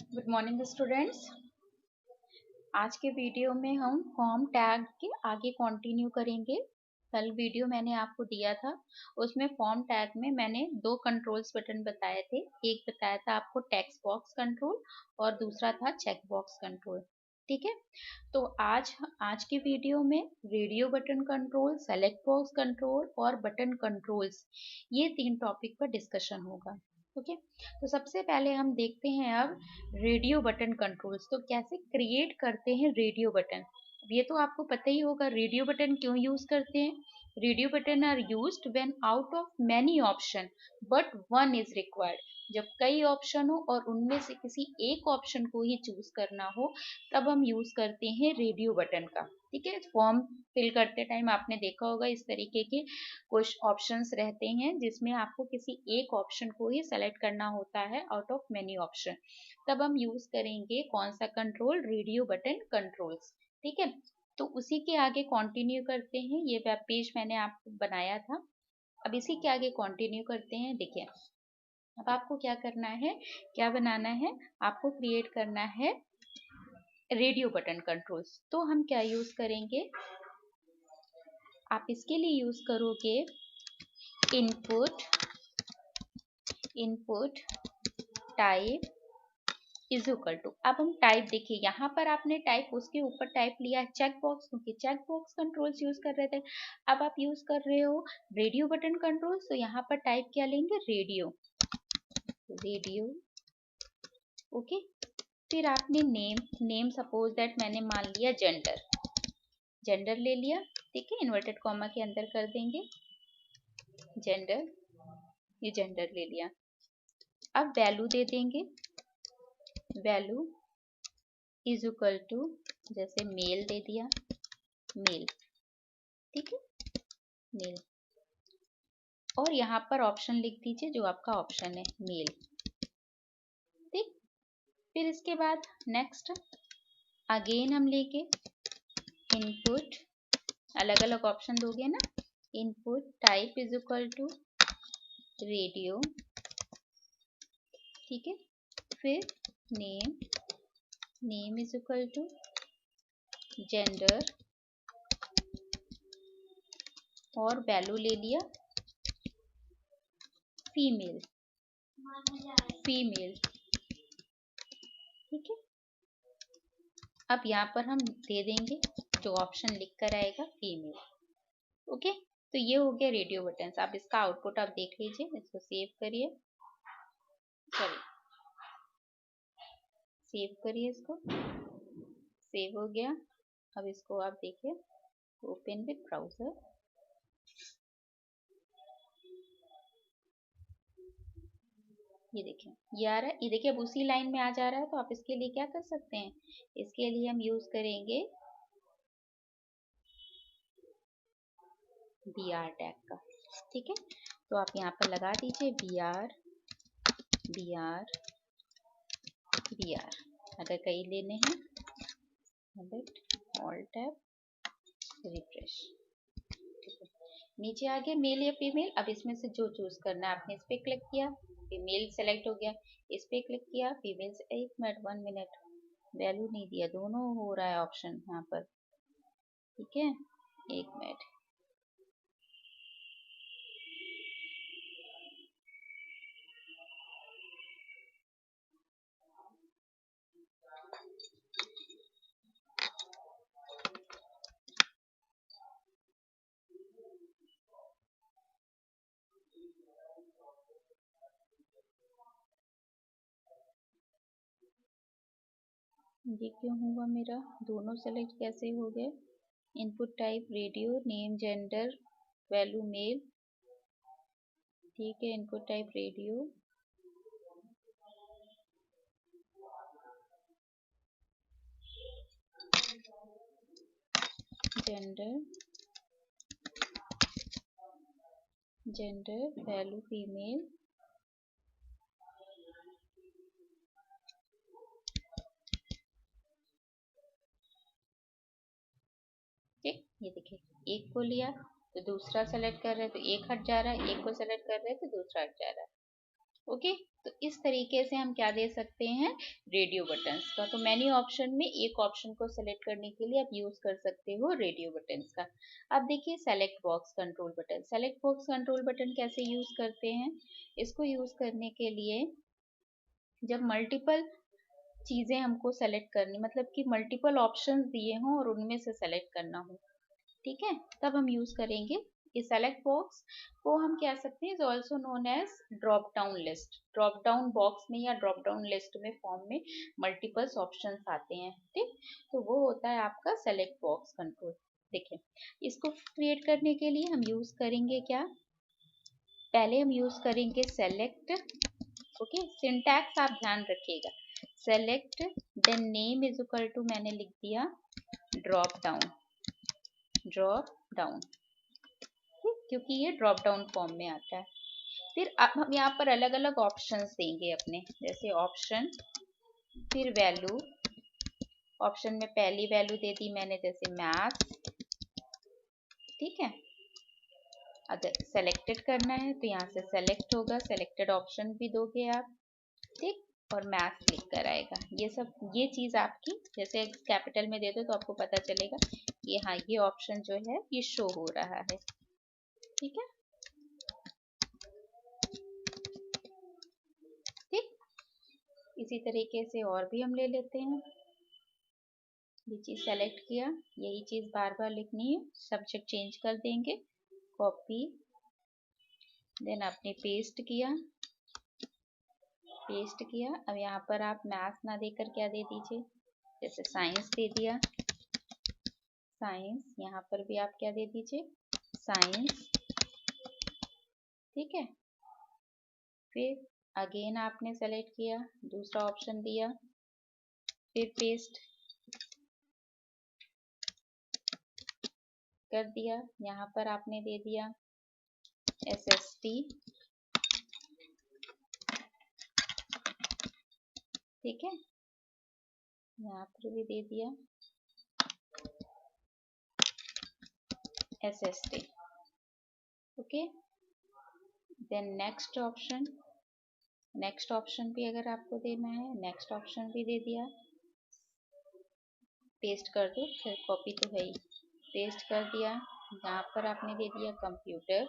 Good morning students. आज के video में हम फॉर्म टैग के आगे कंटिन्यू करेंगे। कल वीडियो मैंने आपको दिया था, उसमें फॉर्म टैग में मैंने दो कंट्रोल्स बटन बताए थे। एक बताया था आपको टेक्स्ट बॉक्स कंट्रोल और दूसरा था चेक बॉक्स कंट्रोल। ठीक है, तो आज के वीडियो में radio button control, select box control और बटन कंट्रोल्स, ये तीन टॉपिक पर डिस्कशन होगा। ओके, तो सबसे पहले हम देखते हैं अब रेडियो बटन कंट्रोल्स। तो कैसे क्रिएट करते हैं रेडियो बटन, ये तो आपको पता ही होगा। रेडियो बटन क्यों यूज करते हैं? Radio button are used when out of many option but one is required. जब कई ऑप्शन हो और उनमें से किसी एक ऑप्शन को ही चूज करना हो, तब हम यूज करते हैं रेडियो बटन का। ठीक है, फॉर्म फिल करते टाइम आपने देखा होगा इस तरीके के कुछ ऑप्शंस रहते हैं जिसमें आपको किसी एक ऑप्शन को ही सेलेक्ट करना होता है आउट ऑफ मेनी ऑप्शन। तब हम यूज करेंगे कौन सा कंट्रोल? Radio button controls. ठीक है, तो उसी के आगे कंटिन्यू करते हैं। ये वेब पेज मैंने आपको बनाया था, अब इसी के आगे कंटिन्यू करते हैं। देखिए, अब आपको क्या करना है, क्या बनाना है, आपको क्रिएट करना है रेडियो बटन कंट्रोल्स। तो हम क्या यूज करेंगे, आप इसके लिए यूज करोगे input type is equal to. अब हम टाइप देखिए, यहाँ पर आपने टाइप उसके ऊपर टाइप लिया चेक बॉक्स, क्योंकि चेक बॉक्स कंट्रोल्स यूज कर रहे थे। अब आप यूज कर रहे हो रेडियो बटन कंट्रोल्स, तो यहाँ पर टाइप क्या लेंगे? रेडियो। ओके, फिर आपने नेम सपोज दैट मैंने मान लिया जेंडर ले लिया। ठीक है, इन्वर्टेड कॉमा के अंदर कर देंगे जेंडर, ये जेंडर ले लिया। अब वैल्यू दे देंगे, वैल्यू इज इक्वल टू, जैसे मेल दे दिया, मेल। ठीक है, मेल, और यहाँ पर ऑप्शन लिख दीजिए जो आपका ऑप्शन है, मेल। ठीक, फिर इसके बाद नेक्स्ट अगेन हम लेके इनपुट, अलग अलग ऑप्शन दोगे ना, input type is equal to radio. ठीक है, फिर name is equal to gender, और वैल्यू ले लिया फीमेल। ठीक है, अब यहाँ पर हम दे देंगे जो ऑप्शन लिख कर आएगा फीमेल। ओके, तो ये हो गया रेडियो बटन। आप इसका आउटपुट आप देख लीजिए, इसको सेव करिए, इसको सेव हो गया। अब इसको आप देखिए, ओपन विद ब्राउजर। ये देखिए, ये आ रहा है, ये देखिए अब उसी लाइन में आ जा रहा है। तो आप इसके लिए क्या कर सकते हैं, इसके लिए हम यूज करेंगे BR टैग का। ठीक है, तो आप यहाँ पर लगा दीजिए BR। अगर कई लेने हैं, ऑल टैब, रिफ्रेश। नीचे आ गया मेल या फीमेल। अब इसमें से जो चूज करना है आपने इस पे क्लिक किया, फीमेल सेलेक्ट हो गया। इस पे क्लिक किया, फीमेल से 1 मिनट वैल्यू नहीं दिया, दोनों हो रहा है ऑप्शन यहाँ पर। ठीक है, 1 मिनट। ये क्यों हुआ मेरा, दोनों सेलेक्ट कैसे हो गए? Input type radio, name gender, value male. ठीक है, input type radio, gender value female. ठीक, ये देखिए, एक को लिया तो दूसरा सेलेक्ट कर रहे हैं तो एक हट जा रहा है, एक को सेलेक्ट कर रहे हैं तो दूसरा हट जा रहा है। ओके, तो इस तरीके से हम क्या दे सकते हैं, रेडियो बटन्स का। तो मैनी ऑप्शन में एक ऑप्शन को सेलेक्ट करने के लिए आप यूज कर सकते हो रेडियो बटन्स का। अब देखिए select box control button. Select box control button कैसे यूज करते हैं, इसको यूज करने के लिए जब मल्टीपल चीजें हमको सेलेक्ट करनी, मतलब कि मल्टीपल ऑप्शंस दिए हों और उनमें से सेलेक्ट करना हो, ठीक है, तब हम यूज करेंगे ये सेलेक्ट बॉक्स को। हम कह सकते हैं is also known as drop down list. Drop down box में या ड्रॉप डाउन लिस्ट में फॉर्म में मल्टीपल्स ऑप्शंस आते हैं, ठीक, तो वो होता है आपका सेलेक्ट बॉक्स कंट्रोल। देखिए इसको क्रिएट करने के लिए हम यूज करेंगे क्या, पहले हम यूज करेंगे सेलेक्ट। ओके, सिंटैक्स आप ध्यान रखिएगा, select then name is equal to मैंने लिख दिया ड्रॉप डाउन, ड्रॉप डाउन, क्योंकि ये ड्रॉप डाउन फॉर्म में आता है। फिर अब हम यहाँ पर अलग अलग ऑप्शंस देंगे अपने, जैसे ऑप्शन, फिर वैल्यू, ऑप्शन में पहली वैल्यू दे दी मैंने जैसे मैथ्स, ठीक है। अगर सेलेक्टेड करना है तो यहाँ से सेलेक्ट होगा, सेलेक्टेड ऑप्शन भी दोगे आप, ठीक, और मैथ्स क्लिक कर आएगा। ये सब ये चीज आपकी जैसे कैपिटल में दे दो तो आपको पता चलेगा कि हाँ ये ऑप्शन जो है ये शो हो रहा है, ठीक है, ठीक। इसी तरीके से और भी हम ले लेते हैं। ये चीज सेलेक्ट किया, यही चीज बार बार लिखनी है, सब्जेक्ट चेंज कर देंगे, कॉपी, देन आपने पेस्ट किया, पेस्ट किया। अब यहाँ पर आप मैथ्स ना देकर क्या दे दीजिए, जैसे साइंस दे दिया, साइंस, यहाँ पर भी आप क्या दे दीजिए, साइंस, ठीक है। फिर अगेन आपने सेलेक्ट किया, दूसरा ऑप्शन दिया, फिर पेस्ट कर दिया, यहाँ पर आपने दे दिया SST, ठीक है, यहाँ पर भी दे दिया SST, okay. Then next option, next option भी अगर आपको देना है, नेक्स्ट ऑप्शन भी दे दिया, पेस्ट कर दो, फिर कॉपी तो है ही, पेस्ट कर दिया, यहाँ पर आपने दे दिया कंप्यूटर,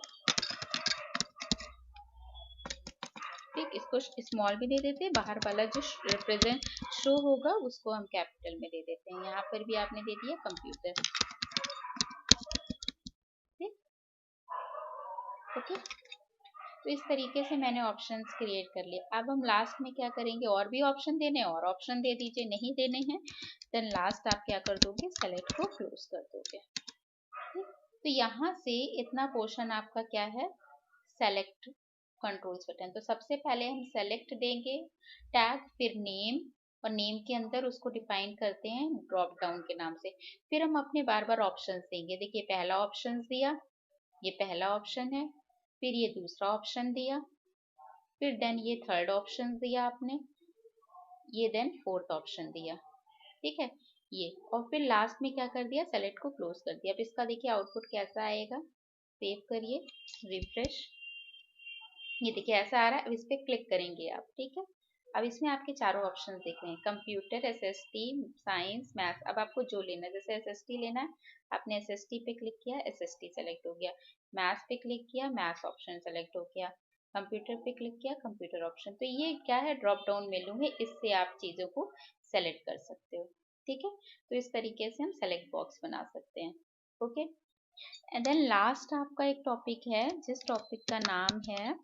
ठीक, इसको स्मॉल भी दे देते हैं, बाहर वाला जो रिप्रेजेंट शो होगा उसको हम कैपिटल में दे देते हैं, यहाँ पर भी आपने दे दिया कंप्यूटर, ठीक, ओके। तो इस तरीके से मैंने ऑप्शंस क्रिएट कर लिए। अब हम लास्ट में क्या करेंगे, और भी ऑप्शन देने, और ऑप्शन दे दीजिए, नहीं देने हैं देन लास्ट आप क्या कर दोगे, सेलेक्ट को क्लोज कर दोगे, ठीक। तो यहाँ से इतना पोर्शन आपका क्या है, सेलेक्ट कंट्रोल्स बटन। तो सबसे पहले हम सेलेक्ट देंगे टैग, फिर नेम, और नेम के अंदर उसको डिफाइन करते हैं ड्रॉप डाउन के नाम से। फिर हम अपने बार बार ऑप्शंस देंगे, देखिए पहला ऑप्शन दिया, ये पहला ऑप्शन है, फिर ये दूसरा ऑप्शन दिया, फिर देन ये थर्ड ऑप्शन दिया आपने, ये देन फोर्थ ऑप्शन दिया, ठीक है, ये, और फिर लास्ट में क्या कर दिया, सेलेक्ट को क्लोज कर दिया। अब इसका देखिए आउटपुट कैसा आएगा, सेव करिए, रिफ्रेश, ये देखिए ऐसा आ रहा है। अब इस पर क्लिक करेंगे आप, ठीक है। अब इसमें आपके चारों ऑप्शन दिख रहे हैं, कंप्यूटर, SST, साइंस, मैथ्स। अब आपको जो लेना है, जैसे SST लेना है, आपने SST पे क्लिक किया, SST सेलेक्ट हो गया, मैथ्स पे क्लिक किया, मैथ्स ऑप्शन सेलेक्ट हो गया, कंप्यूटर पे क्लिक किया, कंप्यूटर ऑप्शन। तो ये क्या है, ड्रॉप डाउन मेनू है, इससे आप चीज़ों को सेलेक्ट कर सकते हो, ठीक है। तो इस तरीके से हम सेलेक्ट बॉक्स बना सकते हैं, ओके। एंड देन लास्ट आपका एक टॉपिक है, जिस टॉपिक का नाम है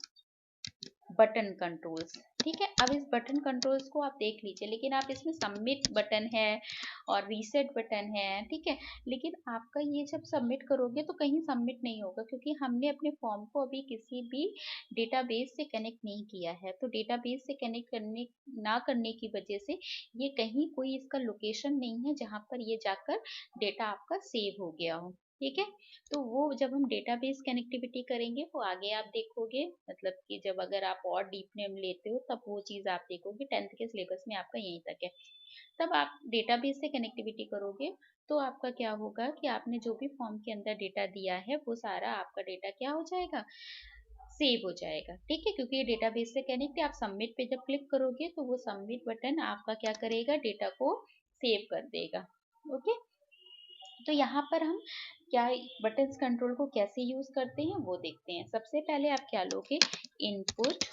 बटन कंट्रोल्स, ठीक है। अब इस बटन कंट्रोल्स को आप देख लीजिए, लेकिन आप इसमें सबमिट बटन है और रीसेट बटन है, ठीक है, लेकिन आपका ये जब सबमिट करोगे तो कहीं सबमिट नहीं होगा, क्योंकि हमने अपने फॉर्म को अभी किसी भी डेटाबेस से कनेक्ट नहीं किया है। तो डेटाबेस से कनेक्ट करने ना करने की वजह से ये कहीं कोई इसका लोकेशन नहीं है जहाँ पर ये जाकर डेटा आपका सेव हो गया हो, ठीक है। तो वो जब हम डेटाबेस कनेक्टिविटी करेंगे वो आगे आप देखोगे, मतलब कि जब अगर आप और डीप में लेते हो तब वो चीज़ आप देखोगे, 10th के सिलेबस में आपका यहीं तक है। तब आप डेटाबेस से कनेक्टिविटी करोगे तो आपका क्या होगा कि आपने जो भी फॉर्म के अंदर डेटा दिया है वो सारा आपका डेटा क्या हो जाएगा, सेव हो जाएगा। ठीक है, क्योंकि ये डेटाबेस से कनेक्ट है। आप सबमिट पे जब क्लिक करोगे तो वो सबमिट बटन आपका क्या करेगा, डेटा को सेव कर देगा। ओके, तो यहाँ पर हम क्या बटन्स कंट्रोल को कैसे यूज करते हैं वो देखते हैं। सबसे पहले आप क्या लोगे, इनपुट,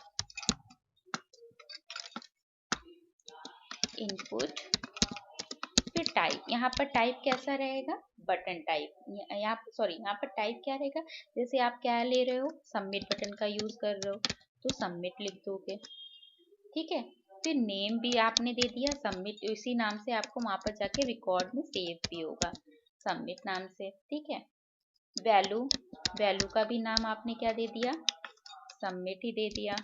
इनपुट, फिर टाइप। यहाँ पर टाइप कैसा रहेगा, बटन टाइप। यहाँ सॉरी, यहाँ पर टाइप क्या रहेगा, जैसे आप क्या ले रहे हो, सबमिट बटन का यूज कर रहे हो तो सबमिट लिख दोगे। ठीक है, फिर नेम भी आपने दे दिया सबमिट, इसी नाम से आपको वहां पर जाके रिकॉर्ड में सेव भी होगा, सबमिट नाम से। ठीक है, वैल्यू, वैल्यू का भी नाम आपने क्या दे दिया, सबमिट ही दे दिया।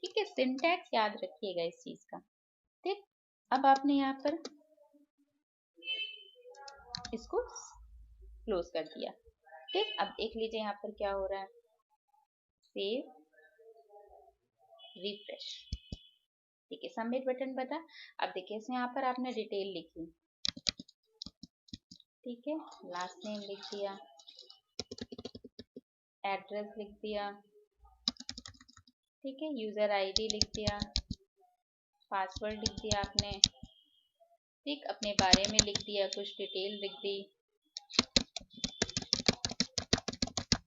ठीक है, सिंटैक्स याद रखिएगा इस चीज का। ठीक, अब आपने यहाँ पर इसको क्लोज कर दिया। ठीक, अब देख लीजिए यहाँ पर क्या हो रहा है, सेव, रिफ्रेश। ठीक है, सबमिट बटन बता। अब देखिए इसमें यहाँ पर आपने डिटेल लिखी। ठीक है, लास्ट नेम लिख दिया, एड्रेस लिख दिया। ठीक है, यूजर आईडी लिख दिया, पासवर्ड लिख दिया आपने। ठीक, अपने बारे में लिख दिया, कुछ डिटेल लिख दी।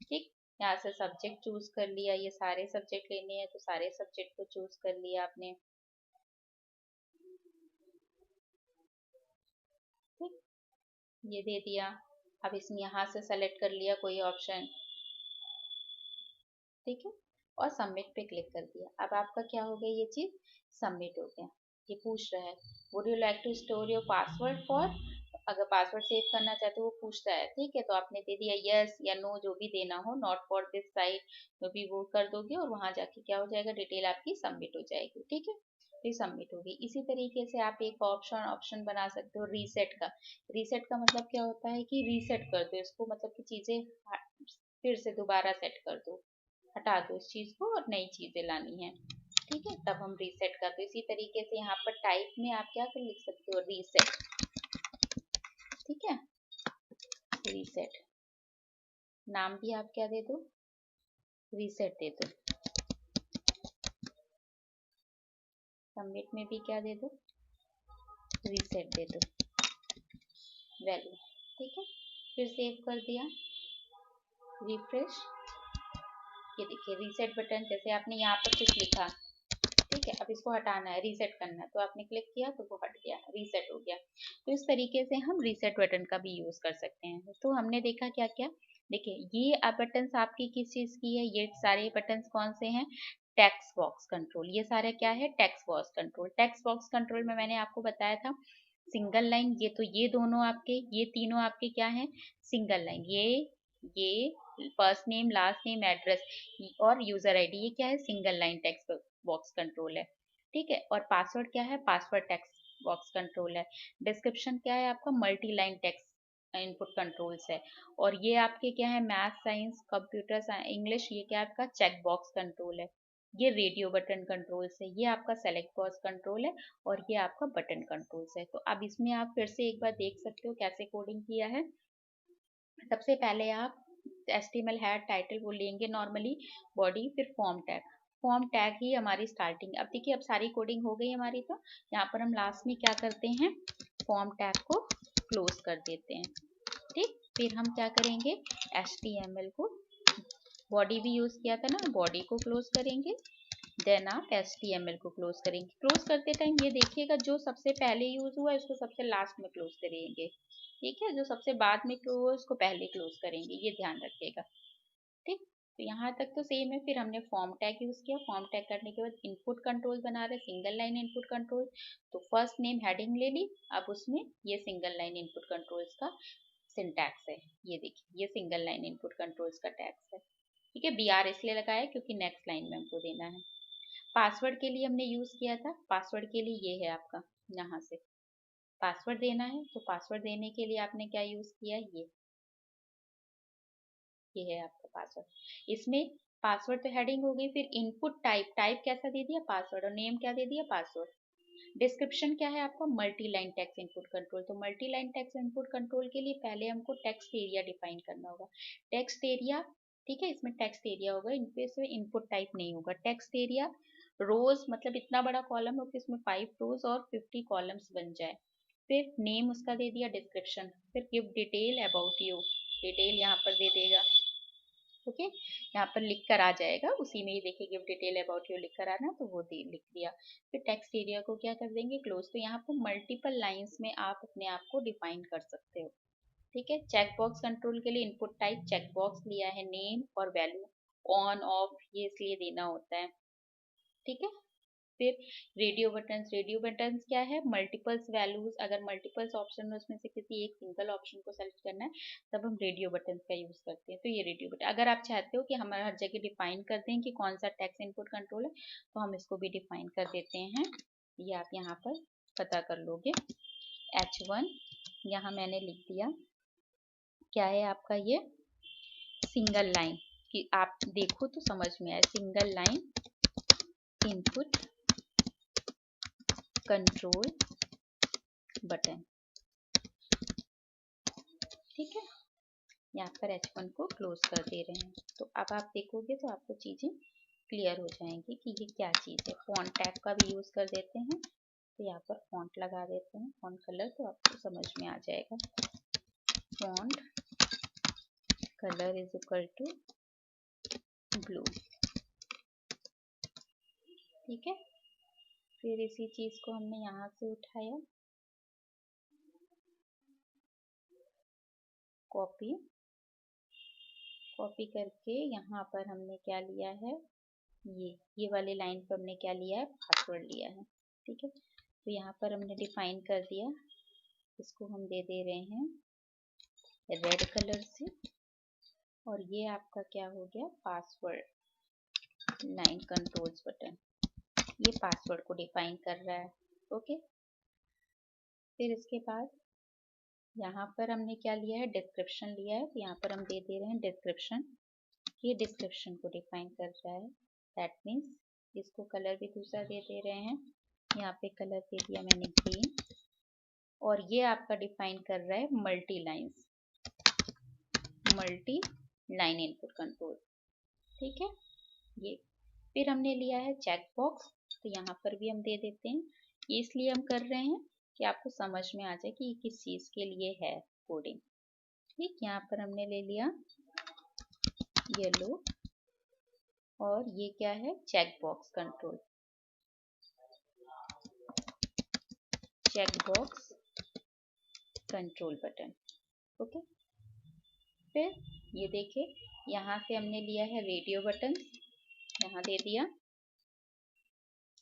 ठीक, यहाँ से सब्जेक्ट चूज कर लिया, ये सारे सब्जेक्ट लेने हैं तो सारे सब्जेक्ट को चूज कर लिया आपने। ठीक, ये दे दिया। अब इसमें यहाँ से सेलेक्ट कर लिया कोई ऑप्शन। ठीक है, और सबमिट पे क्लिक कर दिया। अब आपका क्या हो गया, ये चीज सबमिट हो गया। ये पूछ रहा है, would you like to store your password for, अगर पासवर्ड सेव करना चाहते हो वो पूछता है। ठीक है, तो आपने दे दिया यस या नो, जो भी देना हो, नॉट फॉर दिस साइट, जो भी वो कर दोगे और वहां जाके क्या हो जाएगा, डिटेल आपकी सबमिट हो जाएगी। ठीक है, तो सबमिट होगी। इसी तरीके से आप एक ऑप्शन ऑप्शन बना सकते हो, रीसेट का। रीसेट का मतलब क्या होता है कि रीसेट कर दो इसको, मतलब कि चीजें फिर से दोबारा सेट कर दो, हटा दो इस चीज को और नई चीजें लानी है। ठीक है, तब हम रीसेट कर दो। इसी तरीके से यहाँ पर टाइप में आप क्या कर लिख सकते हो, रीसेट। ठीक है, रीसेट, नाम भी आप क्या दे दो, रीसेट दे दो। सबमिट में भी क्या दे दो, रीसेट दे दो, वैल्यू। ठीक है, फिर सेव कर दिया, रिफ्रेश। ये देखिए रीसेट बटन, जैसे आपने यहाँ पर कुछ लिखा, ठीक है, अब इसको हटाना है, रीसेट करना है, तो आपने क्लिक किया तो वो हट गया, रीसेट हो गया। तो इस तरीके से हम रीसेट बटन का भी यूज कर सकते हैं। तो हमने देखा क्या क्या, देखिए ये बटन आपकी किस चीज की है, ये सारे बटन कौन से हैं, टेक्स्ट बॉक्स कंट्रोल। ये सारे क्या है, text box control. Text box control में मैंने आपको बताया था सिंगल लाइन, ये तो ये दोनों आपके, ये तीनों आपके क्या है, सिंगल लाइन। ये first name, last name, address और यूजर आईडी, ये क्या है, single line text box control है। ठीक है, और पासवर्ड क्या है, पासवर्ड टेक्स्ट बॉक्स कंट्रोल है। डिस्क्रिप्शन क्या है आपका, multi line text input controls है। और ये आपके क्या है, मैथ, साइंस, कंप्यूटर, इंग्लिश, ये क्या है आपका चेक बॉक्स कंट्रोल है। ये रेडियो बटन कंट्रोल्स है, ये आपका सेलेक्ट बॉक्स कंट्रोल है, और ये आपका बटन कंट्रोल्स है। तो अब इसमें आप फिर से एक बार देख सकते हो कैसे कोडिंग किया है। सबसे पहले आप HTML हेड टाइटल वो लेंगे नॉर्मली, बॉडी, फिर फॉर्म टैग। फॉर्म टैग ही हमारी स्टार्टिंग। अब देखिए अब सारी कोडिंग हो गई हमारी, तो यहाँ पर हम लास्ट में क्या करते हैं, फॉर्म टैग को क्लोज कर देते हैं। ठीक, फिर हम क्या करेंगे, HTML को, बॉडी भी यूज किया था ना, बॉडी को क्लोज करेंगे, देन आप HTML को क्लोज करेंगे। क्लोज करते टाइम ये देखिएगा जो सबसे पहले यूज हुआ है उसको सबसे लास्ट में क्लोज करेंगे। ठीक है, जो सबसे बाद में क्लोज हुआ उसको पहले क्लोज करेंगे, ये ध्यान रखिएगा। ठीक, तो यहाँ तक तो सेम है। फिर हमने फॉर्म टैग यूज किया, फॉर्म टैग करने के बाद इनपुट कंट्रोल बना रहे, सिंगल लाइन इनपुट कंट्रोल। तो फर्स्ट नेम हेडिंग ले ली, अब उसमें ये सिंगल लाइन इनपुट कंट्रोल्स का सिंटैक्स है। ये देखिए ये सिंगल लाइन इनपुट कंट्रोल्स का टैक्स है। ठीक है, BR इसलिए लगाया क्योंकि नेक्स्ट लाइन में हमको देना है। पासवर्ड के लिए हमने यूज किया था, पासवर्ड के लिए ये है आपका, यहाँ से पासवर्ड देना है। तो पासवर्ड देने के लिए आपने क्या यूज किया, ये है आपका पासवर्ड। इसमें पासवर्ड तो हेडिंग हो गई। फिर इनपुट टाइप, टाइप कैसा दे दिया, पासवर्ड, और नेम क्या दे दिया, पासवर्ड। डिस्क्रिप्शन क्या है आपका, multi line text input control. तो multi line text input control के लिए पहले हमको टेक्स्ट एरिया डिफाइन करना होगा। टेक्स्ट एरिया ठीक है, इसमें टेक्स्ट एरिया होगा, इसमें इनपुट टाइप नहीं होगा। टेक्स्ट एरिया रोज मतलब इतना बड़ा कॉलम हो कि इसमें 5 रोज और 50 कॉलम्स बन जाए। फिर नेम उसका दे दिया, डिस्क्रिप्शन, फिर give detail about you, detail यहाँ पर दे देगा। ओके, यहाँ पर लिख कर आ जाएगा, उसी में ही देखिए गिव डिटेल अबाउट यू लिख कर आना, तो वो लिख दिया। फिर टेक्स्ट एरिया को क्या कर देंगे, क्लोज। तो यहाँ पर मल्टीपल लाइंस में आप अपने आप को डिफाइन कर सकते हो। ठीक है, चेक बॉक्स कंट्रोल के लिए इनपुट टाइप चेक बॉक्स लिया है, नेम और वैल्यू ऑन ऑफ ये इसलिए देना होता है। ठीक है, फिर रेडियो बटन्स क्या है, मल्टीपल्स वैल्यूज, अगर मल्टीपल्स ऑप्शन है उसमें से किसी एक सिंगल ऑप्शन को सेलेक्ट करना है तब हम रेडियो बटन्स का यूज करते हैं। तो ये रेडियो बटन, अगर आप चाहते हो कि हमारा हर जगह डिफाइन कर दें कि कौन सा टेक्स्ट इनपुट कंट्रोल है तो हम इसको भी डिफाइन कर देते हैं। ये आप यहाँ पर पता कर लोगे। H1 यहाँ मैंने लिख दिया, क्या है आपका ये सिंगल लाइन, कि आप देखो तो समझ में आए, single line input control button. ठीक है, यहाँ पर H1 को क्लोज कर दे रहे हैं। तो अब आप देखोगे तो आपको चीजें क्लियर हो जाएंगी कि ये क्या चीज है। फॉन्ट टैग का भी यूज कर देते हैं, तो यहाँ पर फॉन्ट लगा देते हैं, फॉन्ट कलर, तो आपको समझ में आ जाएगा। Font colour is equal to blue. ठीक है, फिर इसी चीज को हमने यहाँ से उठाया, कॉपी करके यहाँ पर हमने क्या लिया है, ये वाली लाइन पर हमने क्या लिया है, पासवर्ड लिया है। ठीक है, तो यहाँ पर हमने डिफाइन कर दिया, इसको हम दे दे रहे हैं रेड कलर से, और ये आपका क्या हो गया, पासवर्ड लाइन कंट्रोल्स बटन, ये पासवर्ड को डिफाइन कर रहा है। ओके, फिर इसके बाद यहाँ पर हमने क्या लिया है, डिस्क्रिप्शन लिया है, तो यहाँ पर हम दे दे रहे हैं डिस्क्रिप्शन, ये डिस्क्रिप्शन को डिफाइन कर रहा है। दैट मीन्स इसको कलर भी दूसरा दे दे रहे हैं, यहाँ पे कलर दे दिया मैंने ग्रीन, और ये आपका डिफाइन कर रहा है मल्टी लाइन इनपुट कंट्रोल। ठीक है, ये फिर हमने लिया है चेक बॉक्स, तो यहाँ पर भी हम दे देते हैं, ये इसलिए हम कर रहे हैं कि आपको समझ में आ जाए कि ये किस चीज के लिए है कोडिंग। ठीक, यहाँ पर हमने ले लिया येलो, और ये क्या है, check box control, check box control button. Okay, फिर ये देखिए यहाँ से हमने लिया है रेडियो बटन, यहाँ दे दिया।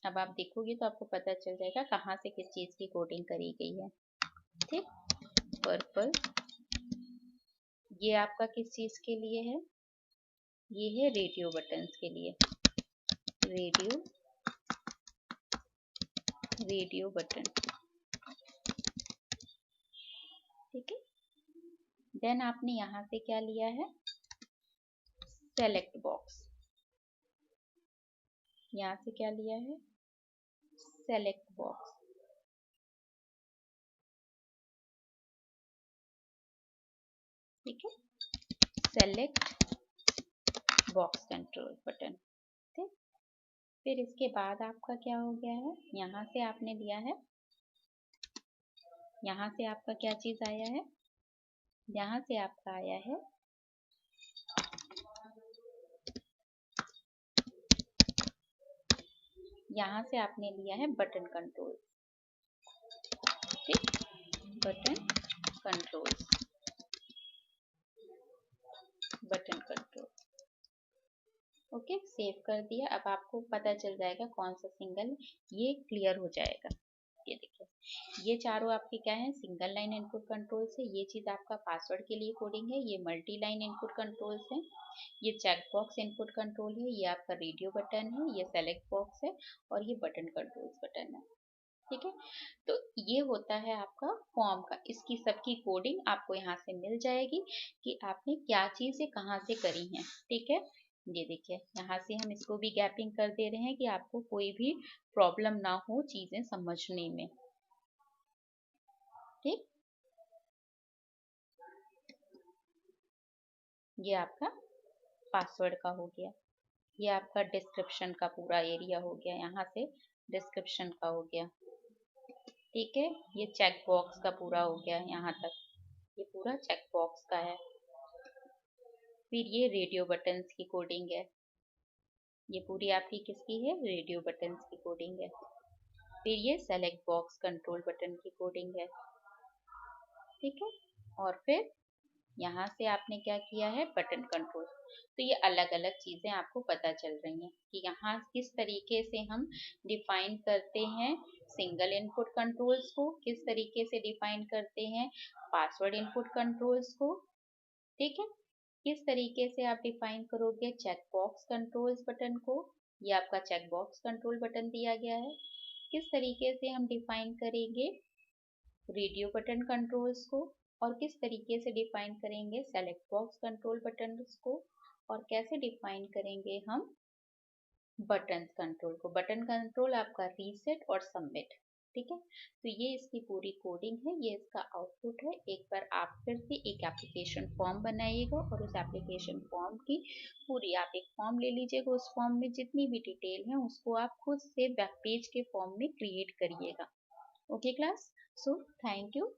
अब आप देखोगे तो आपको पता चल जाएगा कहाँ से किस चीज की कोडिंग करी गई है। ठीक, पर्पल, ये आपका किस चीज के लिए है, ये है रेडियो बटन्स के लिए, रेडियो बटन। ठीक है, देन आपने यहाँ से क्या लिया है, सेलेक्ट बॉक्स, यहाँ से क्या लिया है, सेलेक्ट बॉक्स। ठीक है, सेलेक्ट बॉक्स कंट्रोल बटन। ठीक, फिर इसके बाद आपका क्या हो गया है, यहाँ से आपने लिया है, यहाँ से आपका क्या चीज आया है, यहाँ से आपका आया है यहाँ से आपने लिया है बटन कंट्रोल। ठीक, बटन कंट्रोल। ओके, सेव कर दिया। अब आपको पता चल जाएगा कौन सा सिंगल, ये क्लियर हो जाएगा। ये देखिए, ये चारों आपके क्या है, सिंगल लाइन इनपुट कंट्रोल से, ये चीज आपका पासवर्ड के लिए कोडिंग है, ये मल्टी लाइन इनपुट कंट्रोल्स है, ये चेक बॉक्स इनपुट कंट्रोल है, ये आपका रेडियो बटन है, ये सेलेक्ट बॉक्स है, और ये बटन कंट्रोल्स बटन है। ठीक है, तो ये होता है आपका फॉर्म का, इसकी सबकी कोडिंग आपको यहाँ से मिल जाएगी कि आपने क्या चीजें कहाँ से करी हैं। ठीक है, ये देखिए यहाँ से हम इसको भी गैपिंग कर दे रहे हैं कि आपको कोई भी प्रॉब्लम ना हो चीजें समझने में। ठीक, ये आपका पासवर्ड का हो गया, ये आपका डिस्क्रिप्शन का पूरा एरिया हो गया, यहाँ से डिस्क्रिप्शन का हो गया, ठीक है। ये चेक बॉक्स का पूरा हो गया यहाँ तक, ये पूरा चेक बॉक्स का है। फिर ये रेडियो बटन्स की कोडिंग है, ये पूरी आपकी किसकी है, रेडियो बटन्स की कोडिंग है। फिर ये सेलेक्ट बॉक्स कंट्रोल बटन की कोडिंग है, ठीक है। और फिर यहाँ से आपने क्या किया है, बटन कंट्रोल। तो ये अलग अलग चीजें आपको पता चल रही हैं कि यहाँ किस तरीके से हम डिफाइन करते हैं सिंगल इनपुट कंट्रोल्स को, किस तरीके से डिफाइन करते हैं पासवर्ड इनपुट कंट्रोल्स को, ठीक है। किस तरीके से आप डिफाइन करोगे चेक बॉक्स कंट्रोल्स बटन को, ये आपका चेक बॉक्स कंट्रोल बटन दिया गया है। किस तरीके से हम डिफाइन करेंगे रेडियो बटन कंट्रोल्स को, और किस तरीके से डिफाइन करेंगे सेलेक्ट बॉक्स कंट्रोल बटन को, और कैसे डिफाइन करेंगे हम बटन कंट्रोल को। बटन कंट्रोल आपका रीसेट और सबमिट, ठीक है। तो ये इसकी पूरी कोडिंग है, ये इसका आउटपुट है। एक बार आप फिर से एक एप्लीकेशन फॉर्म बनाइएगा और उस एप्लीकेशन फॉर्म की पूरी आप एक फॉर्म ले लीजिएगा, उस फॉर्म में जितनी भी डिटेल है उसको आप खुद से वेब पेज के फॉर्म में क्रिएट करिएगा। Okay class, so thank you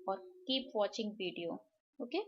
और keep watching video, okay।